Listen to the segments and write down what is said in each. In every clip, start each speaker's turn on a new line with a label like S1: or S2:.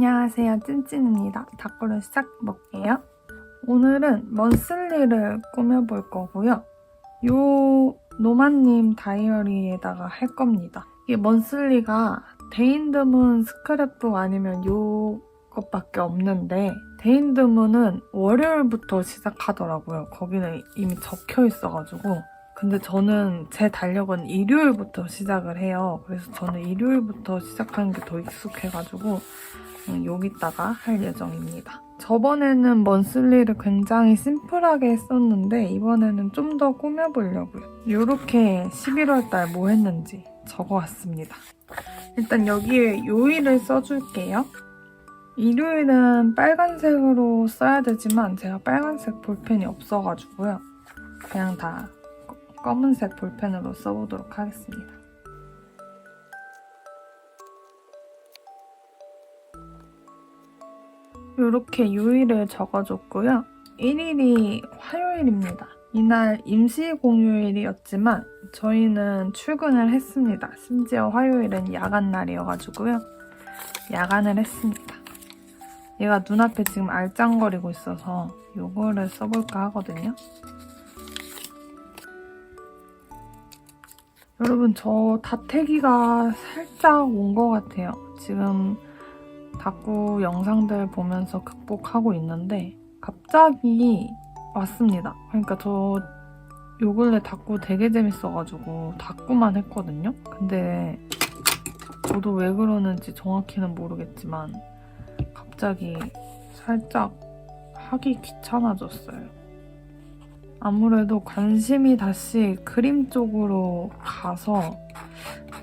S1: 안녕하세요, 찐찐입니다. 닭고를 시작해볼게요. 오늘은 먼슬리를 꾸며볼 거고요. 요 노마님 다이어리에다가 할 겁니다. 이게 먼슬리가 데인드문 스크랩북 아니면 요것밖에 없는데 데인드문은 월요일부터 시작하더라고요. 거기는 이미 적혀 있어가지고. 근데 저는 제 달력은 일요일부터 시작을 해요. 그래서 저는 일요일부터 시작하는 게 더 익숙해가지고 여기다가 할 예정입니다. 저번에는 먼슬리를 굉장히 심플하게 했었는데 이번에는 좀 더 꾸며보려고요. 이렇게 11월달 뭐 했는지 적어왔습니다. 일단 여기에 요일을 써줄게요. 일요일은 빨간색으로 써야 되지만 제가 빨간색 볼펜이 없어가지고요. 그냥 다 검은색 볼펜으로 써보도록 하겠습니다. 이렇게 요일을 적어줬고요. 1일이 화요일입니다. 이날 임시공휴일이었지만 저희는 출근을 했습니다. 심지어 화요일은 야간 날이어가지고요. 야간을 했습니다. 얘가 눈앞에 지금 알짱거리고 있어서 이거를 써볼까 하거든요. 여러분, 저 다태기가 살짝 온 것 같아요. 지금 닭구 영상들 보면서 극복하고 있는데 갑자기 왔습니다. 그러니까 저 요 근래 닭구 되게 재밌어가지고 닭구만 했거든요. 근데 저도 왜 그러는지 정확히는 모르겠지만 갑자기 살짝 하기 귀찮아졌어요. 아무래도 관심이 다시 그림 쪽으로 가서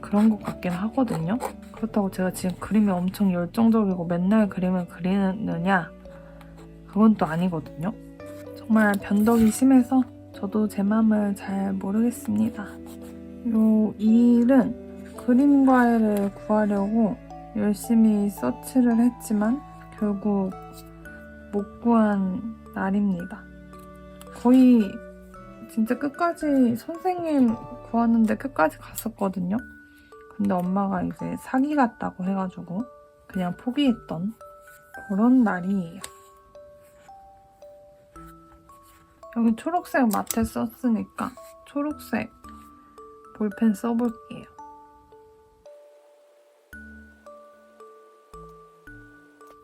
S1: 그런 것 같긴 하거든요. 그렇다고 제가 지금 그림이 엄청 열정적이고 맨날 그림을 그리느냐? 그건 또 아니거든요. 정말 변덕이 심해서 저도 제 맘을 잘 모르겠습니다. 요 일은 그림 과외를 구하려고 열심히 서치를 했지만 결국 못 구한 날입니다. 거의 진짜 끝까지 선생님 구하는데 끝까지 갔었거든요. 근데 엄마가 이제 사기 같다고 해가지고 그냥 포기했던 그런 날이에요. 여기 초록색 마테 썼으니까 초록색 볼펜 써볼게요.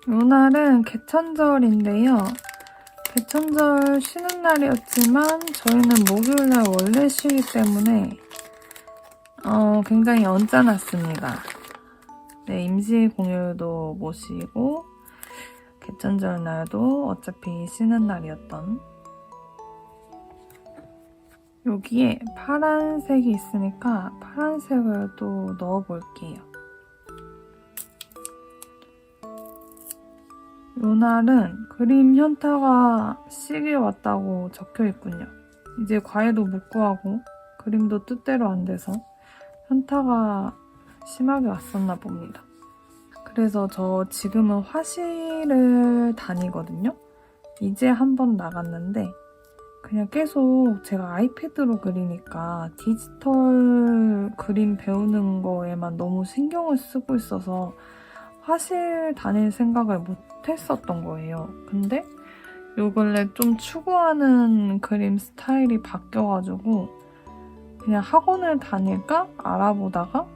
S1: 이날은 개천절인데요. 개천절 쉬는 날이었지만 저희는 목요일날 원래 쉬기 때문에 굉장히 언짢았습니다. 네, 임시공휴일도 못 쉬고 개천절 날도 어차피 쉬는 날이었던. 여기에 파란색이 있으니까 파란색을 또 넣어볼게요. 이날은 그림 현타가 시기에 왔다고 적혀있군요. 이제 과외도 못 구하고 그림도 뜻대로 안 돼서 현타가 심하게 왔었나 봅니다. 그래서 저 지금은 화실을 다니거든요. 이제 한 번 나갔는데 그냥 계속 제가 아이패드로 그리니까 디지털 그림 배우는 거에만 너무 신경을 쓰고 있어서 화실 다닐 생각을 못 했었던 거예요. 근데 요 근래 좀 추구하는 그림 스타일이 바뀌어가지고 그냥 학원을 다닐까 알아보다가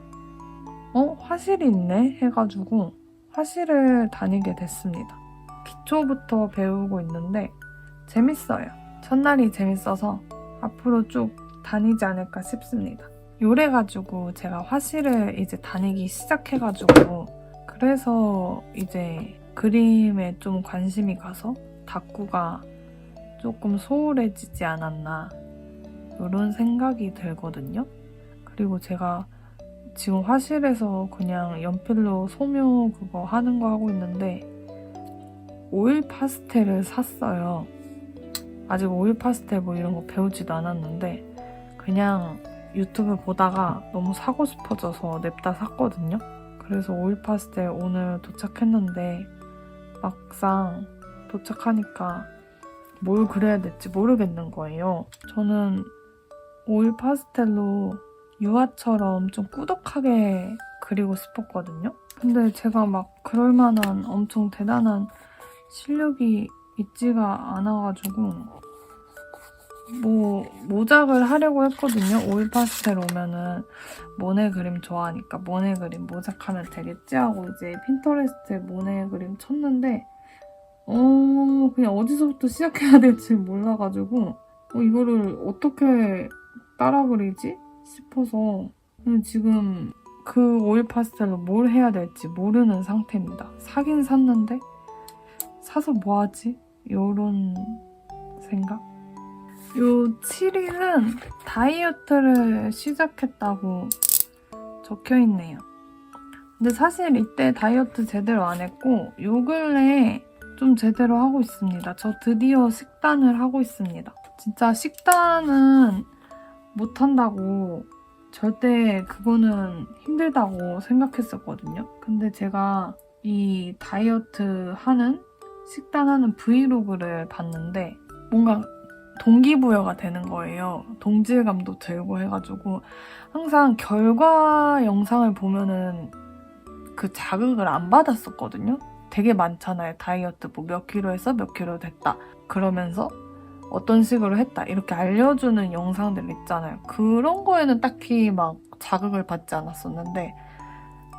S1: 화실이 있네 해가지고 화실을 다니게 됐습니다. 기초부터 배우고 있는데 재밌어요. 첫날이 재밌어서 앞으로 쭉 다니지 않을까 싶습니다. 요래가지고 제가 화실을 이제 다니기 시작해가지고 그래서 이제 그림에 좀 관심이 가서 닭구가 조금 소홀해지지 않았나 이런 생각이 들거든요. 그리고 제가 지금 화실에서 그냥 연필로 소묘 그거 하는 거 하고 있는데 오일 파스텔을 샀어요. 아직 오일 파스텔 뭐 이런 거 배우지도 않았는데 그냥 유튜브 보다가 너무 사고 싶어져서 냅다 샀거든요. 그래서 오일 파스텔 오늘 도착했는데 막상 도착하니까 뭘 그려야 될지 모르겠는 거예요. 저는 오일 파스텔로 유화처럼 좀 꾸덕하게 그리고 싶었거든요. 근데 제가 막 그럴 만한 엄청 대단한 실력이 있지가 않아가지고 뭐 모작을 하려고 했거든요. 오일 파스텔 오면은 모네 그림 좋아하니까 모네 그림 모작하면 되겠지 하고 이제 핀터레스트에 모네 그림 쳤는데 그냥 어디서부터 시작해야 될지 몰라가지고 이거를 어떻게 따라 그리지 싶어서 지금 그 오일 파스텔로 뭘 해야 될지 모르는 상태입니다. 사긴 샀는데 사서 뭐하지? 요런 생각? 요 7일은 다이어트를 시작했다고 적혀있네요. 근데 사실 이때 다이어트 제대로 안 했고 요 근래에 좀 제대로 하고 있습니다. 저 드디어 식단을 하고 있습니다. 진짜 식단은 못한다고 절대 그거는 힘들다고 생각했었거든요. 근데 제가 이 다이어트 하는 식단 하는 브이로그를 봤는데 뭔가 동기부여가 되는 거예요. 동질감도 들고 해가지고 항상 결과 영상을 보면은 그 자극을 안 받았었거든요. 되게 많잖아요. 다이어트 뭐 몇 킬로 해서 몇 킬로 됐다. 그러면서 어떤 식으로 했다. 이렇게 알려주는 영상들 있잖아요. 그런 거에는 딱히 막 자극을 받지 않았었는데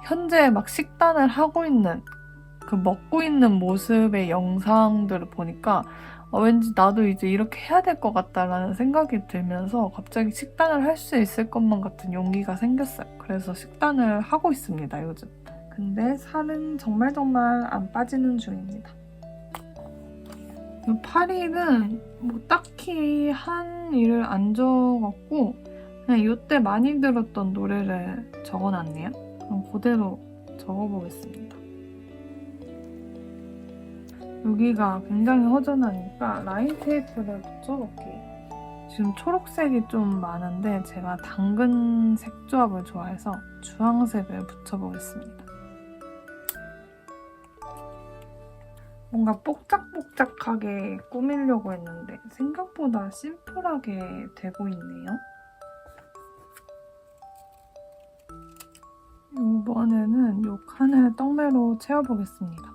S1: 현재 막 식단을 하고 있는 그 먹고 있는 모습의 영상들을 보니까 왠지 나도 이제 이렇게 해야 될 것 같다라는 생각이 들면서 갑자기 식단을 할 수 있을 것만 같은 용기가 생겼어요. 그래서 식단을 하고 있습니다, 요즘. 근데 살은 정말 안 빠지는 중입니다. 이 8일은 뭐 딱히 한 일을 안 적었고 그냥 이때 많이 들었던 노래를 적어놨네요. 그럼 그대로 적어보겠습니다. 여기가 굉장히 허전하니까 라인 테이프를 붙여볼게요. 지금 초록색이 좀 많은데 제가 당근 색조합을 좋아해서 주황색을 붙여보겠습니다. 뭔가 뽁짝뽁짝하게 꾸미려고 했는데 생각보다 심플하게 되고 있네요. 이번에는 이 칸을 떡매로 채워보겠습니다.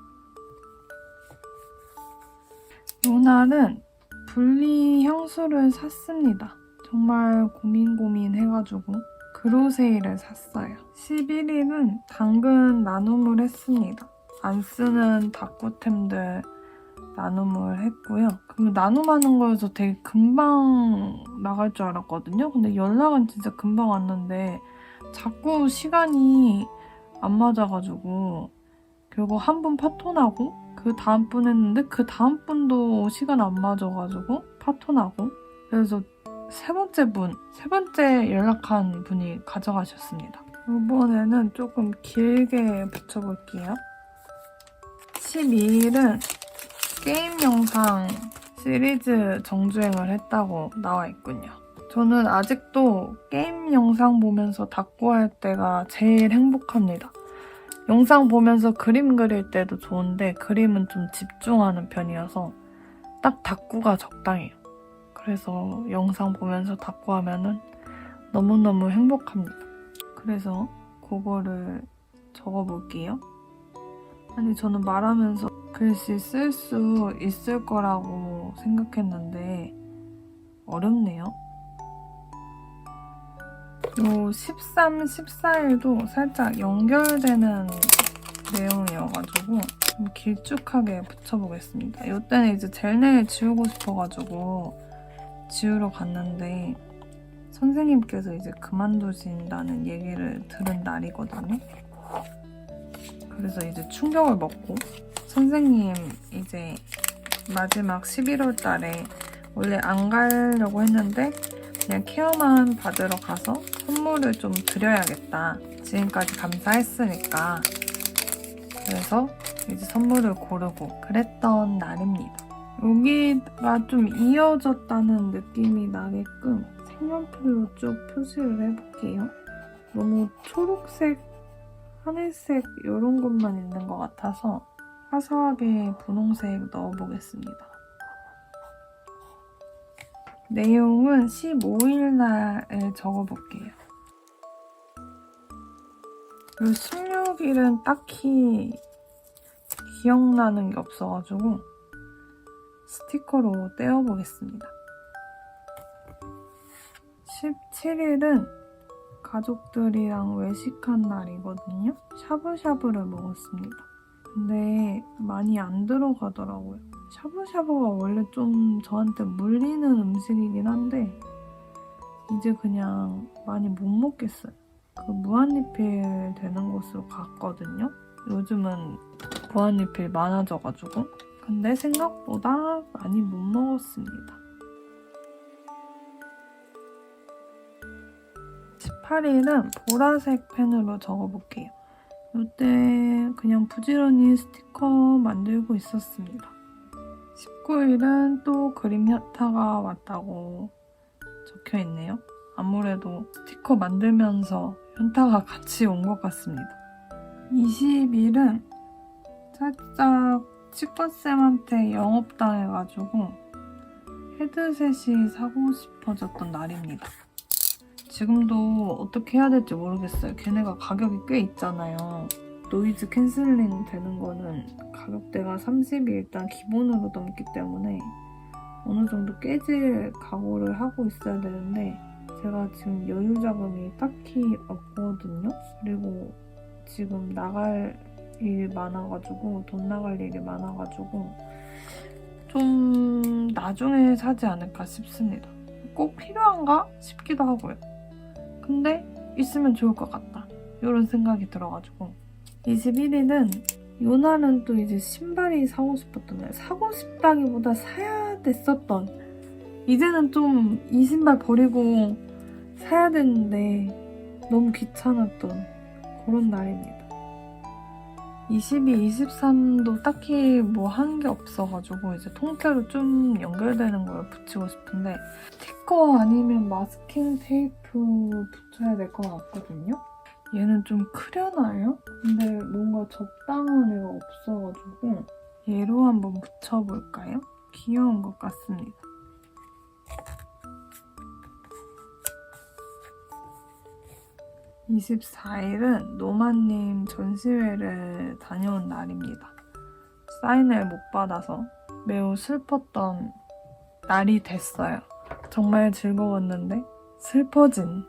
S1: 이날은 분리 향수를 샀습니다. 정말 고민 해가지고 그로세이를 샀어요. 11일은 당근 나눔을 했습니다. 안 쓰는 다꾸템들 나눔을 했고요. 그 나눔하는 거여서 되게 금방 나갈 줄 알았거든요. 근데 연락은 진짜 금방 왔는데 자꾸 시간이 안 맞아가지고 결국 한 분 파토나고 그 다음 분 했는데 그 다음 분도 시간 안 맞아가지고 파토나고 그래서 세 번째 연락한 분이 가져가셨습니다. 이번에는 조금 길게 붙여볼게요. 12일은 게임 영상 시리즈 정주행을 했다고 나와 있군요. 저는 아직도 게임 영상 보면서 닦고 할 때가 제일 행복합니다. 영상 보면서 그림 그릴 때도 좋은데 그림은 좀 집중하는 편이어서 딱 닦고가 적당해요. 그래서 영상 보면서 닦고 하면은 너무너무 행복합니다. 그래서 그거를 적어볼게요. 아니 저는 말하면서 글씨 쓸 수 있을 거라고 생각했는데 어렵네요. 요 13, 14일도 살짝 연결되는 내용이어가지고 좀 길쭉하게 붙여보겠습니다. 이때는 이제 젤네일 지우고 싶어가지고 지우러 갔는데 선생님께서 이제 그만두신다는 얘기를 들은 날이거든요. 그래서 이제 충격을 먹고 선생님 이제 마지막 11월 달에 원래 안 가려고 했는데 그냥 케어만 받으러 가서 선물을 좀 드려야겠다. 지금까지 감사했으니까. 그래서 이제 선물을 고르고 그랬던 날입니다. 여기가 좀 이어졌다는 느낌이 나게끔 색연필로 쭉 표시를 해볼게요. 너무 초록색, 하늘색 이런 것만 있는 것 같아서 화사하게 분홍색 넣어보겠습니다. 내용은 15일 날에 적어볼게요. 요 16일은 딱히 기억나는 게 없어가지고 스티커로 떼어보겠습니다. 17일은 가족들이랑 외식한 날이거든요. 샤브샤브를 먹었습니다. 근데 많이 안 들어가더라고요. 샤브샤브가 원래 좀 저한테 물리는 음식이긴 한데 이제 그냥 많이 못 먹겠어요. 그 무한리필 되는 곳으로 갔거든요. 요즘은 무한리필 많아져가지고. 근데 생각보다 많이 못 먹었습니다. 18일은 보라색 펜으로 적어볼게요. 이때 그냥 부지런히 스티커 만들고 있었습니다. 19일은 또 그림 현타가 왔다고 적혀있네요. 아무래도 스티커 만들면서 현타가 같이 온 것 같습니다. 20일은 살짝 치과쌤한테 영업당해가지고 헤드셋이 사고 싶어졌던 날입니다. 지금도 어떻게 해야 될지 모르겠어요. 걔네가 가격이 꽤 있잖아요. 노이즈 캔슬링 되는 거는 가격대가 30이 일단 기본으로 넘기 때문에 어느 정도 깨질 각오를 하고 있어야 되는데 제가 지금 여유 자금이 딱히 없거든요. 그리고 지금 나갈 일이 많아가지고 돈 나갈 일이 많아가지고 좀 나중에 사지 않을까 싶습니다. 꼭 필요한가 싶기도 하고요. 근데 있으면 좋을 것 같다 이런 생각이 들어가지고 21일은 요날은 또 이제 신발이 사고 싶었던 날. 사고 싶다기보다 사야 됐었던, 이제는 좀 이 신발 버리고 사야 되는데 너무 귀찮았던 그런 날입니다. 22, 23도 딱히 뭐 한 게 없어가지고 이제 통째로 좀 연결되는 걸 붙이고 싶은데 스티커 아니면 마스킹 테이프 붙여야 될 것 같거든요. 얘는 좀 크려나요? 근데 뭔가 적당한 애가 없어가지고 얘로 한번 붙여볼까요? 귀여운 것 같습니다. (24일은) 노마님 전시회를 다녀온 날입니다. 사인을 못 받아서 매우 슬펐던 날이 됐어요. 정말 즐거웠는데 슬퍼진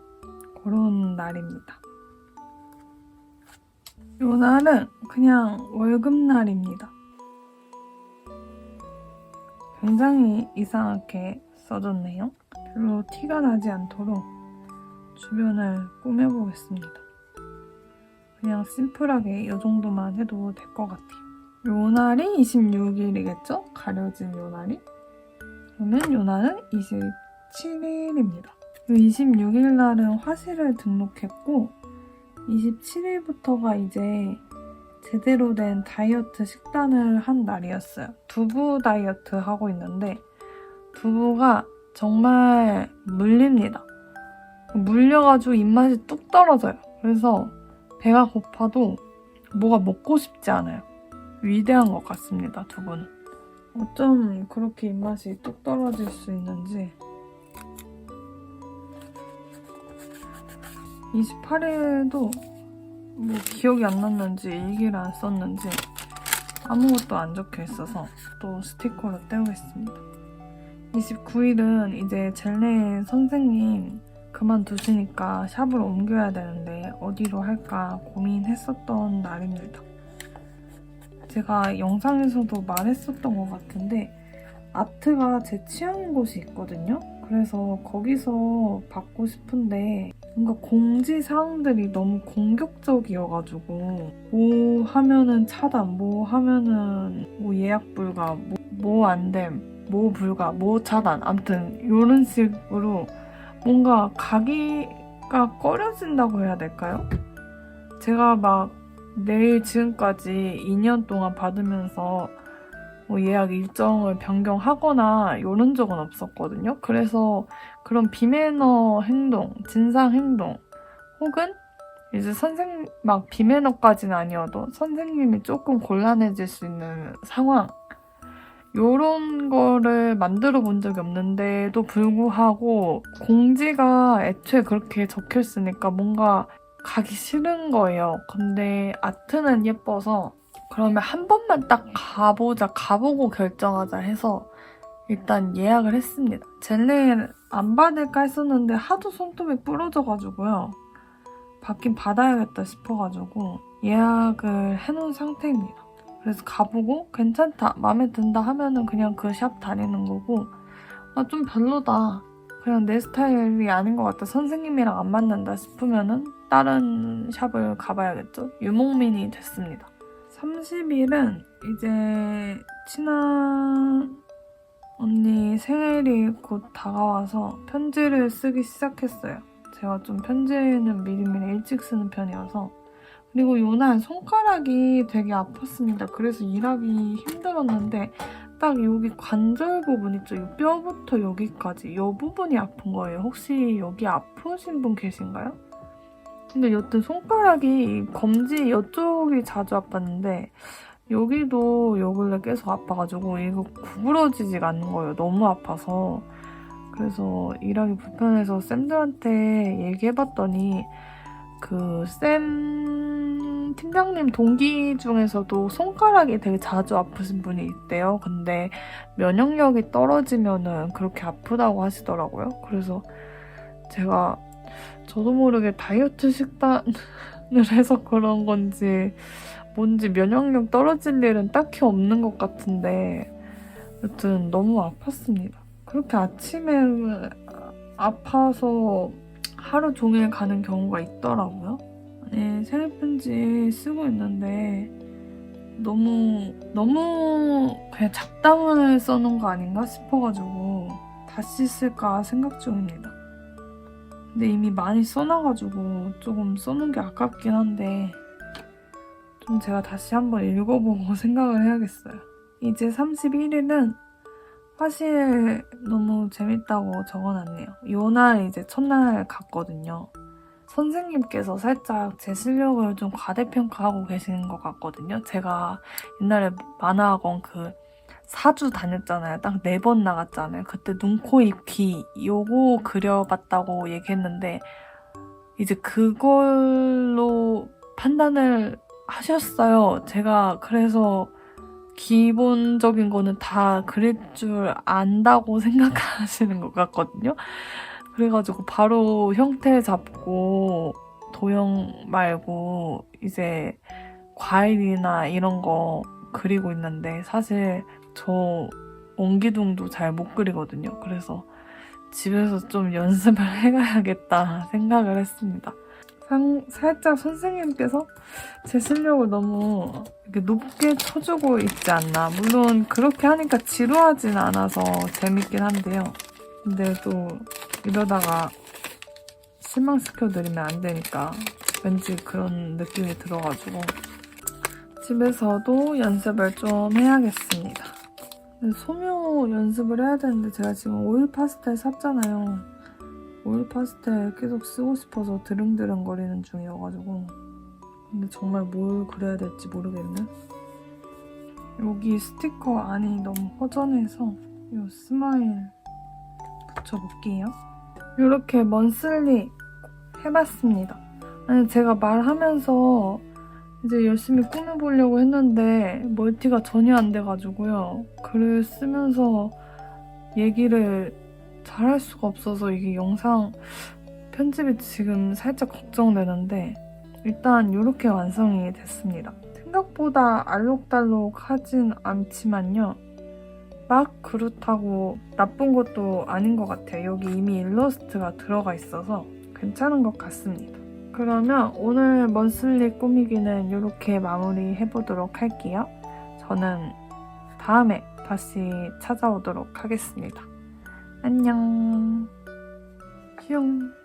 S1: 그런 날입니다. 이 날은 그냥 월급날입니다. 굉장히 이상하게 써졌네요. 별로 티가 나지 않도록 주변을 꾸며보겠습니다. 그냥 심플하게 이 정도만 해도 될 것 같아요. 요 날이 26일이겠죠? 가려진 요 날이? 그러면 요 날은 27일입니다. 요 26일 날은 화실을 등록했고 27일부터가 이제 제대로 된 다이어트 식단을 한 날이었어요. 두부 다이어트 하고 있는데 두부가 정말 물립니다. 물려가지고 입맛이 뚝 떨어져요. 그래서 배가 고파도 뭐가 먹고 싶지 않아요. 위대한 것 같습니다, 두부는. 어쩜 그렇게 입맛이 뚝 떨어질 수 있는지. 28일도 뭐 기억이 안 났는지 일기를 안 썼는지 아무것도 안 적혀 있어서 또 스티커로 떼우겠습니다. 29일은 이제 젤네 선생님 그만두시니까 샵을 옮겨야 되는데 어디로 할까 고민했었던 날입니다. 제가 영상에서도 말했었던 것 같은데 아트가 제 취향인 곳이 있거든요. 그래서 거기서 받고 싶은데 뭔가 공지사항들이 너무 공격적이어가지고 뭐 하면은 차단, 뭐 하면은 뭐 예약 불가, 뭐 안됨, 뭐 불가, 뭐 차단, 아무튼 이런 식으로 뭔가 가기가 꺼려진다고 해야 될까요? 제가 막 내일 지금까지 2년 동안 받으면서 뭐 예약 일정을 변경하거나 이런 적은 없었거든요. 그래서 그런 비매너 행동, 진상 행동 혹은 이제 막 비매너까지는 아니어도 선생님이 조금 곤란해질 수 있는 상황 요런 거를 만들어 본 적이 없는데도 불구하고 공지가 애초에 그렇게 적혀있으니까 뭔가 가기 싫은 거예요. 근데 아트는 예뻐서 그러면 한 번만 딱 가보고 결정하자 해서 일단 예약을 했습니다. 젤네일 안 받을까 했었는데 하도 손톱이 부러져가지고요. 받긴 받아야겠다 싶어가지고 예약을 해놓은 상태입니다. 그래서 가보고 괜찮다, 마음에 든다 하면은 그냥 그 샵 다니는 거고, 아, 좀 별로다, 그냥 내 스타일이 아닌 것 같다, 선생님이랑 안 맞는다 싶으면은 다른 샵을 가봐야겠죠? 유목민이 됐습니다. 30일은 이제 친한 언니 생일이 곧 다가와서 편지를 쓰기 시작했어요. 제가 좀 편지는 미리미리 일찍 쓰는 편이어서. 그리고 요날 손가락이 되게 아팠습니다. 그래서 일하기 힘들었는데 딱 여기 관절 부분 있죠? 이 뼈부터 여기까지 이 부분이 아픈 거예요. 혹시 여기 아프신 분 계신가요? 근데 여튼 손가락이 검지 이쪽이 자주 아팠는데 여기도 요 근래 계속 아파가지고 이거 구부러지지가 않는 거예요. 너무 아파서. 그래서 일하기 불편해서 쌤들한테 얘기해봤더니 그 쌤 팀장님 동기 중에서도 손가락이 되게 자주 아프신 분이 있대요. 근데 면역력이 떨어지면은 그렇게 아프다고 하시더라고요. 그래서 제가 저도 모르게 다이어트 식단을 해서 그런 건지 뭔지 면역력 떨어질 일은 딱히 없는 것 같은데 여튼 너무 아팠습니다. 그렇게 아침에 아파서 하루 종일 가는 경우가 있더라고요. 네, 생일 편지 쓰고 있는데 너무 그냥 잡담을 써놓은 거 아닌가 싶어가지고 다시 쓸까 생각 중입니다. 근데 이미 많이 써놔가지고 조금 써놓은 게 아깝긴 한데 좀 제가 다시 한번 읽어보고 생각을 해야겠어요. 이제 31일은 화실 너무 재밌다고 적어놨네요. 요날 이제 첫날 갔거든요. 선생님께서 살짝 제 실력을 좀 과대평가하고 계시는 것 같거든요. 제가 옛날에 만화학원 그 4주 다녔잖아요. 딱 4번 나갔잖아요. 그때 눈, 코, 입, 귀 요거 그려봤다고 얘기했는데 이제 그걸로 판단을 하셨어요. 제가 그래서 기본적인 거는 다 그릴 줄 안다고 생각하시는 것 같거든요. 그래가지고 바로 형태 잡고 도형 말고 이제 과일이나 이런 거 그리고 있는데 사실 저 옹기둥도 잘 못 그리거든요. 그래서 집에서 좀 연습을 해가야겠다 생각을 했습니다. 살짝 선생님께서 제 실력을 너무 이렇게 높게 쳐주고 있지 않나. 물론 그렇게 하니까 지루하진 않아서 재밌긴 한데요. 근데 또 이러다가 실망시켜드리면 안 되니까 왠지 그런 느낌이 들어가지고 집에서도 연습을 좀 해야겠습니다. 소묘 연습을 해야 되는데 제가 지금 오일 파스텔 샀잖아요. 오일 파스텔 계속 쓰고 싶어서 드릉드릉거리는 중이어가지고 근데 정말 뭘 그려야 될지 모르겠네. 여기 스티커 안이 너무 허전해서 이 스마일 붙여볼게요. 이렇게 먼슬리 해봤습니다. 아니 제가 말하면서 이제 열심히 꾸며보려고 했는데 멀티가 전혀 안 돼가지고요. 글을 쓰면서 얘기를 잘할 수가 없어서 이게 영상 편집이 지금 살짝 걱정되는데 일단 이렇게 완성이 됐습니다. 생각보다 알록달록하진 않지만요. 막 그렇다고 나쁜 것도 아닌 것 같아요. 여기 이미 일러스트가 들어가 있어서 괜찮은 것 같습니다. 그러면 오늘 먼슬리 꾸미기는 이렇게 마무리해보도록 할게요. 저는 다음에 다시 찾아오도록 하겠습니다. 안녕. 뿅.